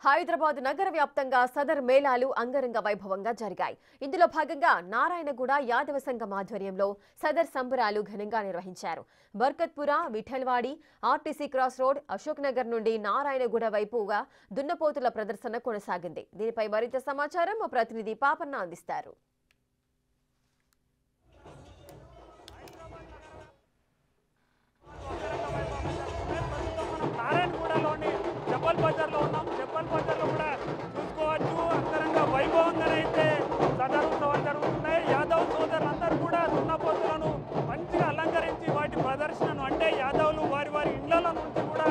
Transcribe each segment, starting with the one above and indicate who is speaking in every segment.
Speaker 1: హైదరాబాద్ నగర వ్యాప్తంగా సదర్ మేళాలు అంగరంగ వైభవంగా జరిగాయి. ఇందులో భాగంగా నారాయణగూడ యాదవ సంఘం ఆధ్వర్యంలో సదర్ సంబరాలు ఘనంగా నిర్వహించారు. Barkatpura, Vithalwadi, RTC cross road, Ashok Nagar నుండి నారాయణగూడ వైపుగా దున్నపోతుల ప్రదర్శన కొనసాగింది. దీనిపై మరింత సమాచారం మా ప్రతినిధి పాపన్న అందిస్తారు.
Speaker 2: చెప్పల్ బజార్లో ఉన్నాం. చెప్పల్ బజార్లో కూడా చూసుకోవచ్చు అంగరంగ వైభవంగానైతే సదర్ ఉత్సవాలు జరుగుతున్నాయి. యాదవ్ సోదరులందరూ కూడా దున్నపోతులను మంచిగా అలంకరించి వాటి ప్రదర్శనను అంటే యాదవులు వారి వారి ఇళ్ల నుంచి కూడా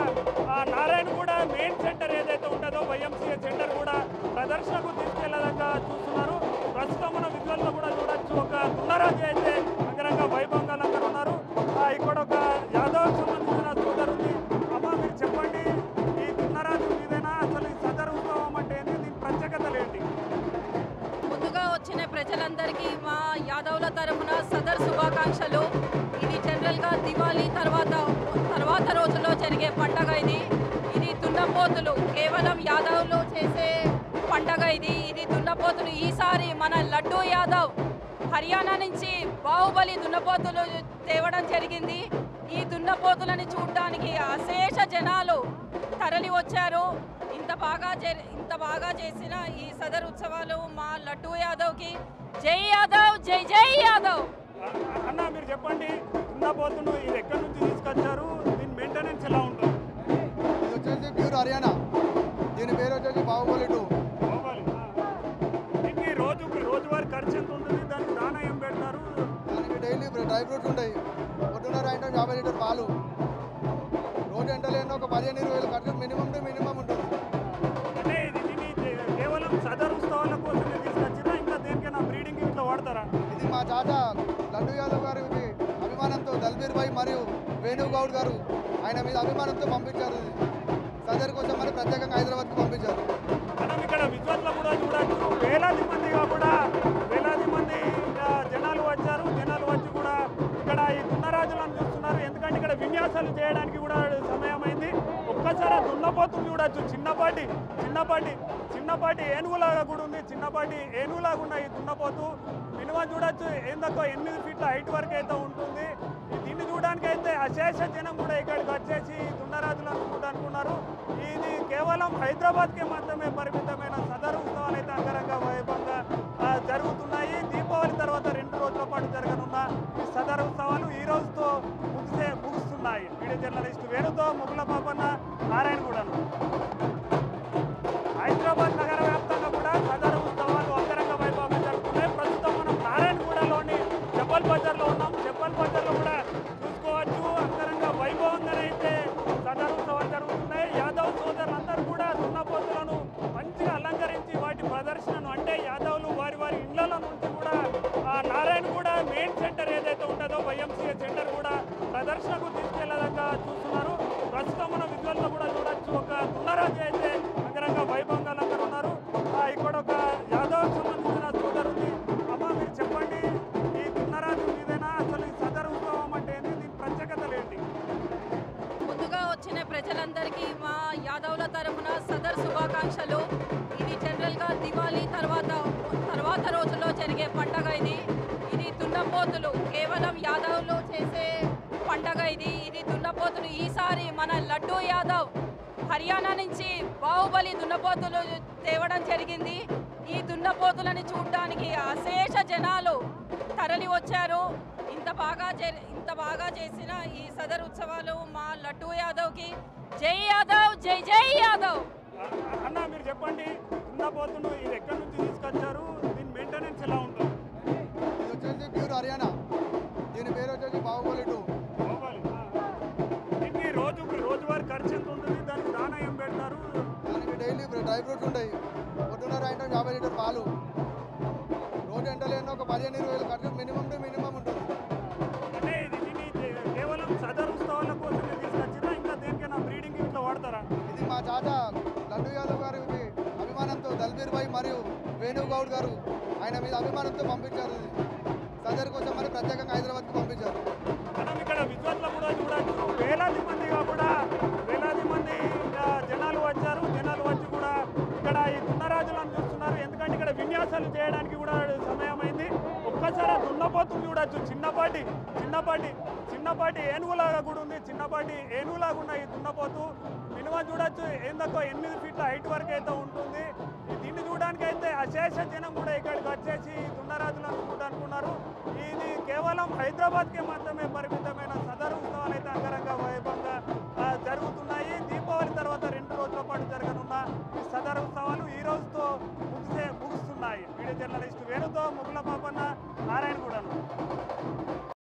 Speaker 2: నారాయణగూడ మెయిన్ సెంటర్ ఏదైతే ఉంటుందో వైఎంసీఏ సెంటర్ కూడా ప్రదర్శనకు తీసుకెళ్లేదాకా చూస్తున్నారు. ప్రస్తుతం మన విజువల్లో కూడా చూడొచ్చు. ఒక దున్నరాజు అయితే అంగరంగ వైభవంగా అలంకరున్నారు. ఇక్కడ ఒక యాదవ్ సంబంధించిన సోదరు ఉంది. అమ్మ మీరు చెప్పండి,
Speaker 3: ముందుగా వచ్చిన ప్రజలందరికీ మా యాదవుల తరఫున సదర్ శుభాకాంక్షలు. ఇది జనరల్గా దివాళీ తర్వాత రోజుల్లో జరిగే పండగ. ఇది దున్నపోతులు కేవలం యాదవులు చేసే పండగ. ఇది దున్నపోతులు. ఈసారి మన లడ్డూ యాదవ్ హర్యానా నుంచి బాహుబలి దున్నపోతులు తేవడం జరిగింది. ఈ దున్నపోతులని చూడడానికి అశేష జనాలు తరలి వచ్చారు. ఇంత బాగా చేసిన ఈ సదర్ ఉత్సవాలు మా లడ్డూ యాదవ్కి జై యాదవ్, జై జై యాదవ్.
Speaker 2: అన్న మీరు చెప్పండి, దున్నపోతును ఇది ఎక్కడి నుంచి తీసుకొచ్చారు? దీని మెయింటెనెన్స్ ఎలా ఉంటుంది?
Speaker 4: ఇది వచ్చేసి ప్యూర్ హర్యానా. దీని పేరు వచ్చేసి బాహుబలి 2.
Speaker 2: దీనికి రోజువారీ ఖర్చు ఎంత ఉంటుంది? దానికి దానా ఏం పెడతారు?
Speaker 4: దానికి డైలీ డ్రై ఫ్రూట్స్ ఉంటాయి. పొద్దున్న 50 లీటర్ పాలు. రోజు ఎండలేని ఒక 15-20 వేలు ఖర్చు మినిమం ఉంటుంది.
Speaker 2: అంటే దీన్ని కేవలం సదర్ ఉత్సవాల కోసమే తీసుకొచ్చినా ఇంకా దేనికైనా బ్రీడింగ్ ఇంట్లో వాడతారా?
Speaker 4: ఇది మా చాచా లడ్డూ యాదవ్ గారికి అభిమానంతో దల్బీర్ భాయ్ మరియు వేణు గౌడ్ గారు ఆయన మీద అభిమానంతో పంపించారు. సదర్ కోసం మరి ప్రత్యేకంగా హైదరాబాద్కి పంపించారు.
Speaker 2: మనం ఇక్కడ విజువల్లో కూడా చూడొచ్చు. వేలాది మంది జనాలు వచ్చారు. జనాలు వచ్చి కూడా ఇక్కడ ఈ దున్నరాజులను చూస్తున్నారు. ఎందుకంటే ఇక్కడ విన్యాసాలు చేయడానికి కూడా సమయమైంది. ఒక్కసారి దున్నపోతులు చూడొచ్చు. చిన్నపాటి ఏనుగులాగా కూడా ఉంది. చిన్నపాటి ఏనుగులాగా ఉన్న ఈ దున్నపోతు మినిమం చూడొచ్చు. ఏందక్కో 8 ఫీట్ల హైట్ వరకు అయితే ఉంటుంది. దీన్ని చూడడానికి అయితే అశేష జనం కూడా ఇక్కడికి వచ్చేసి దున్నరాజులను చూడాలనుకున్నారు. ఇది కేవలం హైదరాబాద్కే మాత్రమే పరిమితమైన సదర్ ఉత్సవాలు అయితే అంగరంగ వైభవంగా జరుగుతున్నాయి. దీపావళి తర్వాత 2 రోజుల పాటు జరగనున్న ఈ సదర్ ఉత్సవాలు ఈ రోజుతో ముగుస్తున్నాయి. వీడియో జర్నలిస్ట్ వేణుతో ముగ్గుల పాపన్న, నారాయణగూడను. హైదరాబాద్ నగర వ్యాప్తంగా కూడా సదర్ ఉత్సవాలు అంగరంగ వైభవంగా జరుగుతున్నాయి. ప్రస్తుతం మనం నారాయణగూడలోని చెప్పల్ బజార్లో ఉన్నాం. చెప్పల్ బజార్లో కూడా చూసుకోవచ్చు అంగరంగ వైభవంగానైతే సదర్ ఉత్సవాలు జరుగుతున్నాయి. యాదవ్ సోదరులందరూ కూడా దున్నపోతులను మంచిగా అలంకరించి వాటి ప్రదర్శనను అంటే యాదవులు వారి వారి ఇళ్ల నుంచి కూడా నారాయణగూడ మెయిన్ సెంటర్ ఏదైతే ఉంటుందో వైఎంసీఏ సెంటర్ కూడా ప్రదర్శనకు తీసుకెళ్లేదాకా చూస్తున్నారు. ప్రస్తుతం మన విజువల్లో కూడా చూడొచ్చు. ఒక దున్నరాజు అయితే అంగరంగ వైభవంగా అలంకరున్నారు. ఇక్కడ ఒక యాదవ్ సంబంధించిన సోదరు ఉంది. అమ్మ మీరు చెప్పండి, ఈ దున్నరాజు మీదైనా అసలు ఈ సదర్ ఉత్సవం అంటే ఏంటి? దీని ప్రత్యేకతలు ఏంటి?
Speaker 3: ముందుగా వచ్చిన ప్రజలందరికీ మా యాదవుల తరఫున సదర్ శుభాకాంక్షలు. ఇది జనరల్గా దివాళీ తర్వాత రోజుల్లో జరిగే పండగ. ఇది దున్నపోతులు కేవలం యాదవులు చేసే పండగ. ఇది దున్నపోతులు. ఈసారి మన లడ్డూ యాదవ్ హర్యానా నుంచి బాహుబలి దున్నపోతులు తేవడం జరిగింది. ఈ దున్నపోతులని చూడడానికి అశేష జనాలు తరలి వచ్చారు. ఇంత బాగా చేసిన ఈ సదర్ ఉత్సవాలు మా లడ్డూ యాదవ్కి జై యాదవ్, జై జై యాదవ్.
Speaker 2: అన్న మీరు చెప్పండి, దున్నపోతును ఇది ఎక్కడి నుంచి తీసుకొచ్చారు? దీని మెయింటెనెన్స్ ఎలా ఉంటుంది?
Speaker 4: ఇది వచ్చేసి ప్యూర్ హర్యానా. దీని పేరు వచ్చేసి బాహుబలి 2.
Speaker 2: దీనికి రోజువారీ ఖర్చు ఎంత ఉంటుంది? దానికి దానా ఏం పెడతారు?
Speaker 4: దానికి డైలీ డ్రై ఫ్రూట్స్ ఉంటాయి. పొద్దున్న 50 లీటర్ పాలు. రోజు ఎండలేని ఒక 15-20 వేలు ఖర్చు మినిమం ఉంటుంది.
Speaker 2: అంటే దీన్ని కేవలం సదర్ ఉత్సవాల కోసమే తీసుకొచ్చినా ఇంకా దేనికైనా బ్రీడింగ్ ఇంట్లో వాడతారా?
Speaker 4: ఇది మా చాచా లడ్డూ యాదవ్ గారికి అభిమానంతో దల్బీర్ భాయ్ మరియు వేణు గౌడ్ గారు ఆయన మీద అభిమానంతో పంపించారు. సదర్ కోసం మరి ప్రత్యేకంగా హైదరాబాద్కి పంపించారు.
Speaker 2: మనం ఇక్కడ విజువల్లో కూడా చూడొచ్చు. వేలాది మంది జనాలు వచ్చారు. జనాలు వచ్చి కూడా పూజలు చేయడానికి కూడా సమయమైంది. ఒక్కసారి దున్నపోతుని చూడొచ్చు, చిన్నపాటి ఏనుగులాగా కూడా ఉంది. చిన్నపాటి ఏనుగులాగా ఉన్న ఈ దున్నపోతు మినిమం చూడొచ్చు ఏందక్కో 8 ఫీట్ల హైట్ వరకు అయితే ఉంటుంది. దీన్ని చూడడానికి అయితే అశేష జనం కూడా ఇక్కడికి వచ్చేసి ఈ దున్నరాజులను చూడాలనుకున్నారు. ఇది కేవలం హైదరాబాద్కే మాత్రమే పరిమితమైన సదర్ ఉత్సవాలు అయితే అంగరంగ వైభవంగా జరుగుతున్నాయి. దీపావళి తర్వాత 2 రోజుల పాటు జరగనున్న ఈ సదర్ ఉత్సవాలు ఈ రోజుతో ముగుస్తున్నాయి. Video journalist వేణుతో ముగులమ్మ